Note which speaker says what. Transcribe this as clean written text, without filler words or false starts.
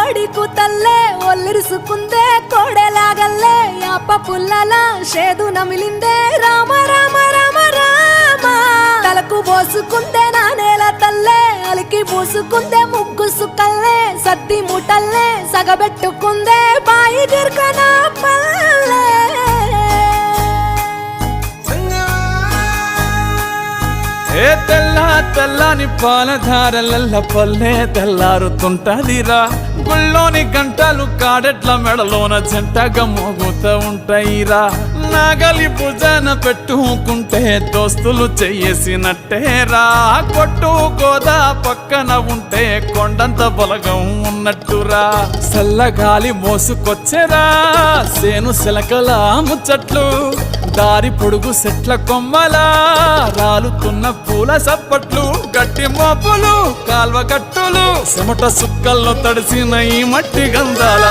Speaker 1: కోడి కూతల్లే ఒల్లిరుసుకుందే కోడెలాగల్లే యాప పుల్లల షేదు నమిలిందే రామ రామ రామ రామ తలకు పోసుకుందే నా నేల తల్లే అలికి పూసుకుందే ముగ్గు సుక్కల్లే సద్ది ముటల్లే సగబెట్టుకుందే బాయి గిర్కన పల్లె
Speaker 2: ఏ తెల్ల తెల్లని పాలధారలల్ల పల్లె తెల్లారుతుంటదిరా గుళ్ళోని గంటలు కాడెట్ల మెడలోన జంటగా మోగుతూ ఉంటాయిరా నాగలి భుజాన పెట్టుకుంటే దోస్తులు చెయ్యేసినట్టేరా కొట్టు గోదా పక్కన ఉంటే కొండంత బలగం ఉన్నట్టురా చల్లగాలి మోసుకొచ్చెరా సేను శిలకల ముచ్చట్లు దారి పొడుగు సెట్ల కొమ్మలా రాలుతున్న పూల సప్పట్లు గట్టి మోపులు కాల్వ గట్టులు చెమట సుక్కల్లో తడిసిన ఈ మట్టి గంధాల